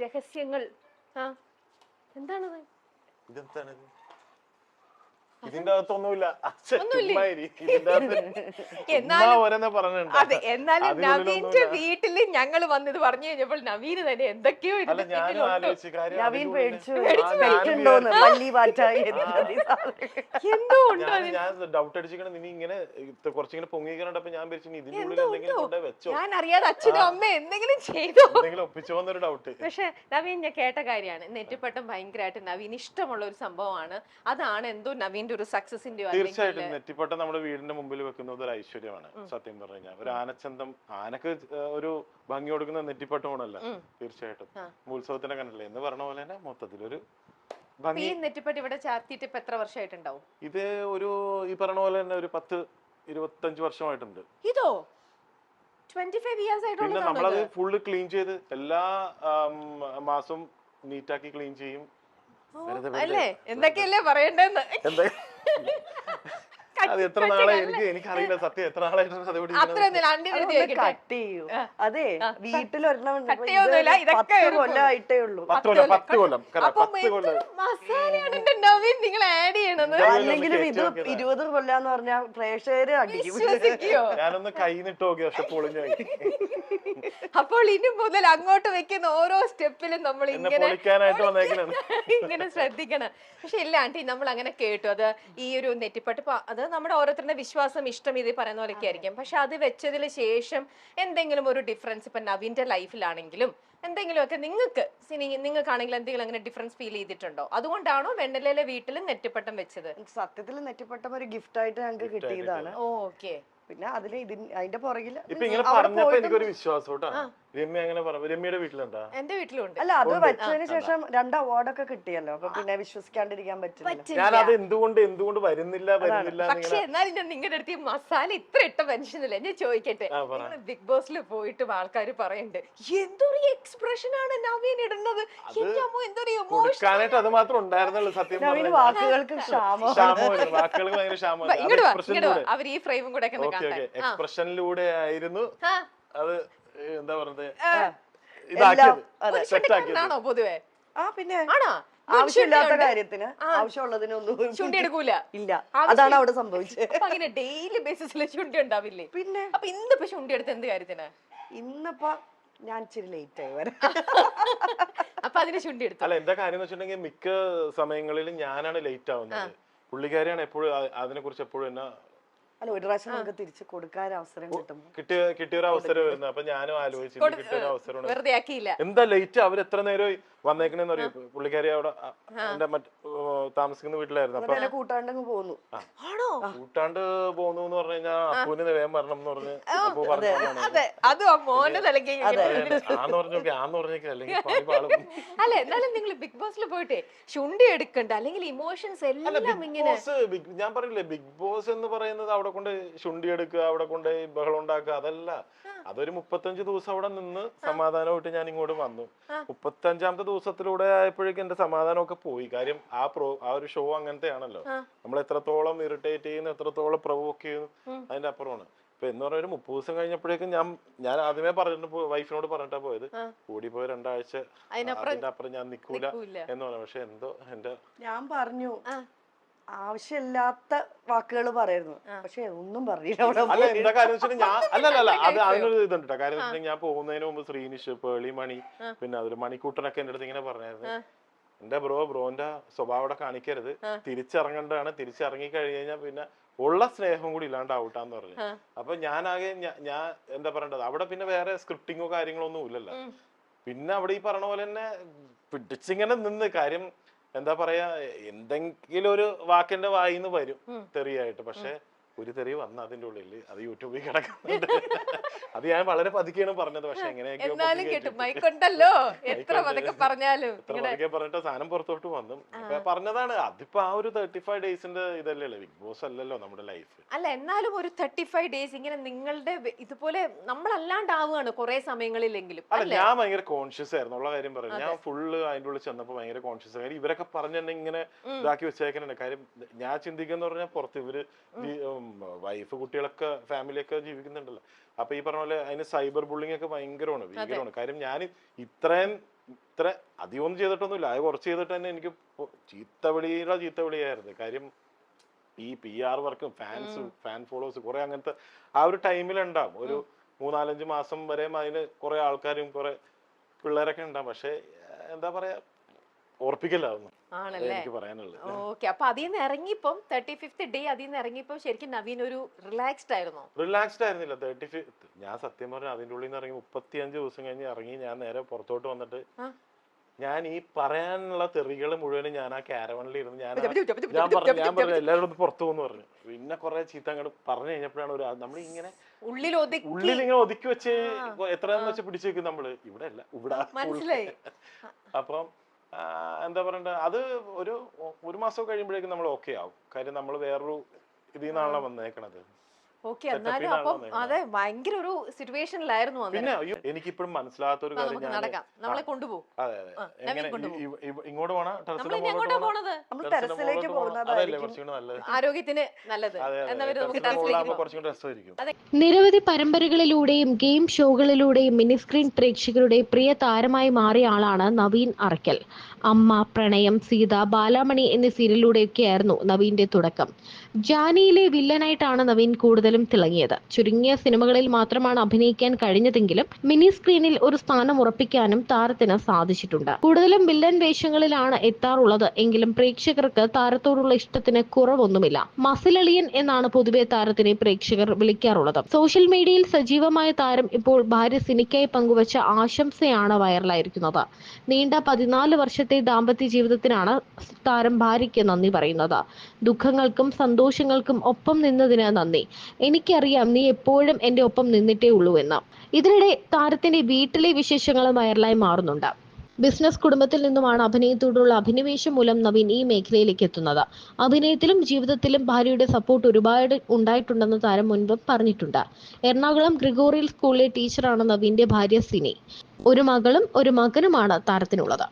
രഹസ്യങ്ങൾ. ആ എന്താണത്? ഇതെന്താണത്? ഇതിന്റെ അകത്തൊന്നുമില്ല. അതെ, എന്നാലും നവീന്റെ വീട്ടില് ഞങ്ങൾ വന്നത് പറഞ്ഞു കഴിഞ്ഞപ്പോൾ നവീന് തന്നെ എന്തൊക്കെയോ നവീൻ പേടിച്ചു എന്തോ ഉണ്ട്. ഞാൻ ഡൗട്ട് അടിച്ചിരിക്കണം. ഇനി ഇങ്ങനെ കുറച്ചിങ്ങനെ പൊങ്ങിക്കണ്ടപ്പോ ഞാൻ ഇതിന്റെ ഉള്ളിൽ എന്തെങ്കിലും കൊണ്ടേ വെച്ചോ, ഞാൻ അറിയാതെ അച്ഛനും അമ്മ എന്തെങ്കിലും ചെയ്തോ, എന്തെങ്കിലും ഒപ്പിച്ചോന്നൊരു ഡൗട്ട്. പക്ഷെ നവീൻ ഞാൻ കേട്ട കാര്യമാണ്, നെറ്റിപ്പട്ടം ഭയങ്കരമായിട്ട് നവീൻ ഇഷ്ടമുള്ള ഒരു സംഭവമാണ്. അതാണ് എന്തോ നവീന്റെ ഒരു സക്സസിന്റെ. തീർച്ചയായിട്ടും നെറ്റിപ്പട്ടം നമ്മുടെ വീടിന്റെ മുമ്പിൽ വെക്കുന്നത് ഒരു ഐശ്വര്യമാണ്. സത്യം പറഞ്ഞു കഴിഞ്ഞാൽ ഒരു ആനച്ചന്തം, ആനക്ക് ഒരു ഭംഗി കൊടുക്കുന്ന നെറ്റിപ്പട്ടമാണല്ലോ. തീർച്ചയായിട്ടും ഉത്സവത്തിന്റെ കണ്ടല്ലേ എന്ന് പറഞ്ഞ പോലെ തന്നെ മൊത്തത്തിലൊരു ഭംഗി. നെറ്റിപ്പട്ടം ഇവിടെ ചാർത്തിയിട്ട് ഇപ്പൊ എത്ര വർഷമായിട്ടുണ്ടാവും? ഇത് ഒരു ഈ പറഞ്ഞ പോലെ തന്നെ ഒരു 10-25 വർഷമായിട്ടുണ്ട്. ഇതോ 25 years ആയിട്ടുള്ള. പിന്നെ നമ്മളത് ഫുള്ള് ക്ലീൻ ചെയ്ത് എല്ലാ മാസവും നീറ്റാക്കി ക്ലീൻ ചെയ്യും. അല്ലേ എന്തൊക്കെയല്ലേ പറയണ്ടെന്ന്. അത് എത്ര നാളെ എനിക്കറിയില്ല സത്യം, എത്ര നാളായിട്ടാണ് കട്ട് ചെയ്യൂ. അതെ, വീട്ടിലൊരെണ്ണം 10 കൊല്ലമായിട്ടേ ഉള്ളൂ. 10 കൊല്ലം. നിങ്ങൾ ആഡ് ചെയ്യണത്. അല്ലെങ്കിലും ഇത് 20 കൊല്ലാന്ന് പറഞ്ഞാൽ പ്രേക്ഷകര് അടിക്കും. ഞാനൊന്ന് കൈന്നിട്ട് നോക്കി, പക്ഷെ പൊളിഞ്ഞായി. അപ്പോൾ ഇനി മുതൽ അങ്ങോട്ട് വെക്കുന്ന ഓരോ സ്റ്റെപ്പിലും നമ്മൾ ഇങ്ങനെ ശ്രദ്ധിക്കണം. പക്ഷെ ഇല്ല ആന്റി, നമ്മൾ അങ്ങനെ കേട്ടു. അത് ഈ ഒരു നെറ്റിപ്പട്ട് അത് നമ്മുടെ ഓരോരുത്തരുടെ വിശ്വാസം, ഇഷ്ടം, ഇത് പറയുന്ന പോലെയൊക്കെ ആയിരിക്കും. പക്ഷെ അത് വെച്ചതിന് ശേഷം എന്തെങ്കിലും ഒരു ഡിഫറൻസ് ഇപ്പൊ നവീന്റെ ലൈഫിലാണെങ്കിലും എന്തെങ്കിലുമൊക്കെ നിങ്ങൾക്കാണെങ്കിലും എന്തെങ്കിലും അങ്ങനെ ഡിഫറൻസ് ഫീൽ ചെയ്തിട്ടുണ്ടോ? അതുകൊണ്ടാണോ വെണ്ണലയിലെ വീട്ടിൽ നെറ്റിപ്പട്ടം വെച്ചത്? സത്യത്തിൽ നെറ്റിപ്പട്ടം ഒരു ഗിഫ്റ്റ് ആയിട്ട് ഞങ്ങൾക്ക് കിട്ടിയതാണ്. ഓക്കെ. പിന്നെ അതിന്റെ പുറകില് ഇപ്പൊ ഇങ്ങനെ പറഞ്ഞപ്പോ എനിക്കൊരു വിശ്വാസം കേട്ടോ. രമ്യ അങ്ങനെ പറഞ്ഞു. രമ്യയുടെ വീട്ടിലുണ്ടോ? എന്റെ വീട്ടിലുണ്ട്. അല്ല, അത് വെച്ചതിന് ശേഷം 2 അവാർഡൊക്കെ കിട്ടിയല്ലോ. അപ്പൊ പിന്നെ വിശ്വസിക്കാണ്ടിരിക്കാൻ പറ്റില്ല. ഞാനത് എന്തുകൊണ്ട് വരുന്നില്ല. പക്ഷെ എന്നാലും ഞാൻ നിങ്ങളുടെ അടുത്ത് മസാല ഇത്ര ഇട്ട മനുഷ്യനല്ലേ, ഞാൻ ചോദിക്കട്ടെ, ബിഗ് ബോസിൽ പോയിട്ടും ആൾക്കാർ പറയുന്നുണ്ട് എന്തൊരു എക്സ്പ്രഷൻ ആണ് നവീൻ ഇടുന്നത്, അത് മാത്രം ഉണ്ടായിരുന്നുള്ളൂ. സത്യം വാക്കുകൾക്ക് വാക്കുകൾക്ക് ഭയങ്കര ക്ഷാമം. അവർ ഈ ഫ്രെയിമും കൂടെ എക്സ്പ്രഷനിലൂടെ ആയിരുന്നു അത് എന്താ പറഞ്ഞത് ആണോ പൊതുവെ? പിന്നെ ആവശ്യമില്ലാത്ത കാര്യത്തിന് ആവശ്യമുള്ളതിനൊന്നും ചുണ്ടി എടുക്കൂല. ഇല്ല, അതാണ് അവിടെ സംഭവിച്ചത്. അങ്ങനെ ഡെയിലി ബേസിസിൽ ചുണ്ടി ഉണ്ടാവില്ലേ? പിന്നെ അപ്പൊ ഇന്നിപ്പോ ചുണ്ടി എടുത്ത് എന്ത് കാര്യത്തിന്? ഇന്നിപ്പോ ഞാൻ ഇച്ചിരി ലേറ്റ് ആയി വരാം. അപ്പൊ അതിന് ചുണ്ടി എടുത്തു. അല്ല, എന്താ കാര്യം എന്ന് വെച്ചിട്ടുണ്ടെങ്കിൽ മിക്ക സമയങ്ങളിലും ഞാനാണ് ലേറ്റ് ആവുന്നത്. പുള്ളിക്കാരിയാണ് എപ്പോഴും അതിനെ കുറിച്ച് എപ്പോഴും എന്നാ. അല്ല, ഒരു പ്രാവശ്യം നമുക്ക് തിരിച്ചു കൊടുക്കാൻ അവസരം കിട്ടും. കിട്ടിയൊരു അവസരം വരുന്നത്. അപ്പൊ ഞാനും ആലോചിച്ചു കിട്ടിയൊരു അവസരം വെറുതെ ആക്കിയില്ല. എന്താ ലേറ്റ്, അവർ എത്ര നേരം വന്നേക്കണെന്ന് അറിയും. പുള്ളിക്കാരി അവിടെ എന്റെ താമസിക്കുന്ന വീട്ടിലായിരുന്നു. അപ്പൊ കൂട്ടാണ്ടങ്ങ് പോന്നു. കൂട്ടാണ്ട് പോന്നു എന്ന് പറഞ്ഞു കഴിഞ്ഞാൽ അപ്പൂന് വേഗം വരണം എന്ന് പറഞ്ഞ് അപ്പൂ പറഞ്ഞു അല്ലെങ്കിൽ അല്ല, എന്നാലും നിങ്ങൾ ബിഗ് ബോസിൽ പോയിട്ടേ ചുണ്ടി എടുക്കണ്ട, അല്ലെങ്കിൽ ഇമോഷൻസ് എല്ലാം ഇങ്ങനെ. ഞാൻ പറയില്ലേ, ബിഗ് ബോസ് എന്ന് പറയുന്നത് അവിടെ കൊണ്ട് ചുണ്ടി എടുക്കുക, അവിടെ കൊണ്ട് ബഹളം ഉണ്ടാക്കുക, അതല്ല. അതൊരു 35 ദിവസം അവിടെ നിന്ന് സമാധാനമായിട്ട് ഞാൻ ഇങ്ങോട്ട് വന്നു. 35ാമത്തെ ദിവസത്തിലൂടെ ആയപ്പോഴേക്കും എന്റെ സമാധാനമൊക്കെ പോയി. കാര്യം ആ ഒരു ഷോ അങ്ങനത്തെ ആണല്ലോ. നമ്മൾ എത്രത്തോളം ഇറിറ്റേറ്റ് ചെയ്യുന്നു, എത്രത്തോളം പ്രൊവോക്ക് ചെയ്യുന്നു, അതിന്റെ അപ്പുറമാണ്. ഇപ്പൊ എന്ന് പറഞ്ഞ ഒരു 30 ദിവസം കഴിഞ്ഞപ്പോഴേക്കും ഞാൻ ആദ്യമേ വൈഫിനോട് പറഞ്ഞിട്ടാ പോയത്, കൂടി പോയി 2 ആഴ്ച അതിന്റെ അപ്പുറം ഞാൻ നിക്കൂല എന്ന് പറഞ്ഞു. പക്ഷെ എന്തോ ഞാൻ പറഞ്ഞു ആവശ്യമില്ലാത്ത വാക്കുകൾ പറയായിരുന്നു, പക്ഷെ ഒന്നും പറഞ്ഞില്ല. അല്ല, എന്താ കാര്യം വെച്ചിട്ടുണ്ടെങ്കിൽ അത് അതിനൊരു ഇതുണ്ട്. കാര്യം വെച്ചിട്ടുണ്ടെങ്കിൽ ഞാൻ പോകുന്നതിന് മുമ്പ് ശ്രീനിഷ്, പേളി, മണി, പിന്നെ അതിൽ മണിക്കൂട്ടനൊക്കെ എന്റെ അടുത്ത് ഇങ്ങനെ പറഞ്ഞായിരുന്നു, എന്റെ ബ്രോന്റെ സ്വഭാവം കാണിക്കരുത്, തിരിച്ചിറങ്ങേണ്ടതാണ്, തിരിച്ചിറങ്ങി കഴിഞ്ഞാൽ പിന്നെ ഉള്ള സ്നേഹം കൂടി ഇല്ലാണ്ടാവട്ടാന്ന് പറഞ്ഞു. അപ്പൊ ഞാനാകെ ഞാൻ എന്താ പറയേണ്ടത്, അവിടെ പിന്നെ വേറെ സ്ക്രിപ്റ്റിങ്ങോ കാര്യങ്ങളോ ഒന്നും ഇല്ലല്ലോ. പിന്നെ അവിടെ ഈ പറഞ്ഞ പോലെ തന്നെ പിടിച്ചിങ്ങനെ നിന്ന് കാര്യം എന്താ പറയാ, എന്തെങ്കിലും ഒരു വാക്കിന്റെ വായിന്ന് വരും തെറിയായിട്ട്. പക്ഷെ ഒരു തെറി വന്ന അതിന്റെ ഉള്ളില് അത് യൂട്യൂബിൽ കിടക്കുന്നുണ്ട്. അത് ഞാൻ വളരെ പതുക്കെയാണ് പറഞ്ഞത്. പക്ഷെ എങ്ങനെയൊക്കെയോ പറഞ്ഞിട്ട് സാധനം പുറത്തോട്ട് വന്നു. പറഞ്ഞതാണ് അതിപ്പോ ആ ഒരു 35 ഡേയ്സിന്റെ ഇതല്ലേ, ബിഗ് ബോസ് അല്ലല്ലോ നമ്മുടെ ലൈഫ്. അല്ല, എന്നാലും ഒരു 35 ഡേയ്സ് ഇങ്ങനെ നിങ്ങളുടെ ഇതുപോലെ നമ്മളല്ലാണ്ടാവുകയാണ് കുറെ സമയങ്ങളിലെങ്കിലും. അല്ല, ഞാൻ ഭയങ്കര കോൺഷ്യസ് ആയിരുന്നു ഉള്ള കാര്യം പറയാം. ഞാൻ ഫുള്ള് അതിന്റെ ഉള്ളിൽ ചെന്നപ്പോ ഭയങ്കര കോൺഷ്യസ് ആയി. ഇവരൊക്കെ പറഞ്ഞ ഇങ്ങനെ ഇതാക്കി വെച്ചേക്കണേ. കാര്യം ഞാൻ ചിന്തിക്കുന്ന പറഞ്ഞാൽ പുറത്ത് ഇവര് വൈഫ്, കുട്ടികളൊക്കെ, ഫാമിലിയൊക്കെ ജീവിക്കുന്നുണ്ടല്ലോ. അപ്പൊ ഈ പറഞ്ഞ പോലെ അതിന് സൈബർ ബുള്ളിങ് ഒക്കെ ഭയങ്കരമാണ്, ഭീകരമാണ്. കാര്യം ഞാൻ ഇത്രയും ഇത്ര അധികമൊന്നും ചെയ്തിട്ടൊന്നുമില്ല, അത് കുറച്ച് ചെയ്തിട്ട് തന്നെ എനിക്ക് ചീത്തവിളിയായിരുന്നു. കാര്യം ഈ PR വർക്കും ഫാൻ ഫോളോവേഴ്സ് കുറെ അങ്ങനത്തെ ആ ഒരു ടൈമിലുണ്ടാവും. ഒരു 3-4-5 മാസം വരെ അതിന് കുറെ ആൾക്കാരും കുറെ പിള്ളേരൊക്കെ ഉണ്ടാവും. പക്ഷെ എന്താ പറയാ, ഓർപ്പിക്കലാവുന്നു എനിക്ക് പറയാനുള്ളത്. ഓക്കെ, അപ്പൊ അതിൽ നിന്ന് ഇറങ്ങിയപ്പം 35th ഡേ അതിൽ നിന്ന് ഇറങ്ങിയപ്പം ശരിക്കും നവീൻ ഒരു റിലാക്സ്ഡ് ആയിരുന്നോ? റിലാക്സ്ഡ് ആയിരുന്നില്ല. 35th ഞാൻ സത്യം പറഞ്ഞ അതിൻ്റെ ഉള്ളിൽ നിന്ന് ഇറങ്ങി 35 ദിവസം കഴിഞ്ഞ് ഇറങ്ങി ഞാൻ നേരെ പുറത്തോട്ട് വന്നിട്ട് ഞാൻ ഈ പറയാനുള്ള തെറികൾ മുഴുവനും ഞാൻ ആ കാരവണിൽ ഇരുന്ന് ഞാൻ പറഞ്ഞു എല്ലാവരും ഒന്ന് പുറത്തു പോകുന്നു പറഞ്ഞു. പിന്നെ കുറെ ചീത്ത അങ്ങോട്ട് പറഞ്ഞു കഴിഞ്ഞപ്പോഴാണ് നമ്മൾ ഇങ്ങനെ ഉള്ളിൽ ഇങ്ങനെ ഒതുക്കി വെച്ച് എത്രയെന്ന് വെച്ച് പിടിച്ചു വെക്കും നമ്മള്. ഇവിടെ അല്ല, ഇവിടെ. അപ്പം എന്താ പറയണ്ട, അത് ഒരു മാസം കഴിയുമ്പോഴേക്കും നമ്മൾ ഓക്കെ ആവും. കാര്യം നമ്മൾ വേറൊരു ഇതിൽ നിന്നാണല്ലോ വന്നേക്കണത്. ഓക്കെ, എന്നാലും അപ്പം അതെ ഭയങ്കര ഒരു സിറ്റുവേഷനിലായിരുന്നു. പിന്നെ എനിക്കിപ്പോഴും മനസ്സിലാത്ത ഒരു കാര്യം, നമ്മളെ കൊണ്ടുപോകും. അതെ എങ്ങനെ ഇങ്ങോട്ട് പോണ ടെറസിലേക്ക് ആരോഗ്യത്തിന് നല്ലത്. നിരവധി പരമ്പരകളിലൂടെയും ഗെയിം ഷോകളിലൂടെയും മിനി സ്ക്രീൻ പ്രേക്ഷകരുടെ പ്രിയ താരമായി മാറിയ ആളാണ് നവീൻ അറക്കൽ. അമ്മ, പ്രണയം, സീത, ബാലാമണി എന്നീ സീരിയലിലൂടെയൊക്കെയായിരുന്നു നവീന്റെ തുടക്കം. ജാനിയിലെ വില്ലനായിട്ടാണ് നവീൻ കൂടുതലും തിളങ്ങിയത്. ചുരുങ്ങിയ സിനിമകളിൽ മാത്രമാണ് അഭിനയിക്കാൻ കഴിഞ്ഞതെങ്കിലും മിനി സ്ക്രീനിൽ ഒരു സ്ഥാനം ഉറപ്പിക്കാനും താരത്തിന് സാധിച്ചിട്ടുണ്ട്. കൂടുതലും വില്ലൻ വേഷങ്ങളിലാണ് എത്താറുള്ളത് എങ്കിലും പ്രേക്ഷകർക്ക് താരത്തോടുള്ള ഇഷ്ടത്തിന് കുറവൊന്നുമില്ല. മസിലളിയൻ എന്നാണ് പൊതുവെ താരത്തിനെ പ്രേക്ഷകർ വിളിക്കാറുള്ളത്. സോഷ്യൽ മീഡിയയിൽ സജീവമായ താരം ഇപ്പോൾ ഭാര്യ സിനിക്കായി പങ്കുവച്ച ആശംസയാണ് വൈറലായിരിക്കുന്നത്. നീണ്ട 14 വർഷത്തെ ദാമ്പത്യ ജീവിതത്തിനാണ് താരം ഭാര്യയ്ക്ക് നന്ദി പറയുന്നത്. ദുഃഖങ്ങൾക്കും സന്തോഷങ്ങൾക്കും ഒപ്പം നിന്നതിന് നന്ദി. എനിക്കറിയാം നീ എപ്പോഴും എന്റെ ഒപ്പം നിന്നിട്ടേ ഉള്ളൂ എന്ന്. ഇതിനിടെ താരത്തിന്റെ വീട്ടിലെ വിശേഷങ്ങളും വൈറലായി മാറുന്നുണ്ട്. ബിസിനസ് കുടുംബത്തിൽ നിന്നുമാണ് അഭിനയത്തോടുള്ള അഭിനിവേശം മൂലം നവീൻ ഈ മേഖലയിലേക്ക് എത്തുന്നത്. അഭിനയത്തിലും ജീവിതത്തിലും ഭാര്യയുടെ സപ്പോർട്ട് ഒരുപാട് ഉണ്ടായിട്ടുണ്ടെന്ന് താരം മുൻപ് പറഞ്ഞിട്ടുണ്ട്. എറണാകുളം ഗ്രിഗോറിയൽ സ്കൂളിലെ ടീച്ചറാണ് നവീന്റെ ഭാര്യ സിനി. ഒരു മകളും ഒരു മകനുമാണ് താരത്തിനുള്ളത്.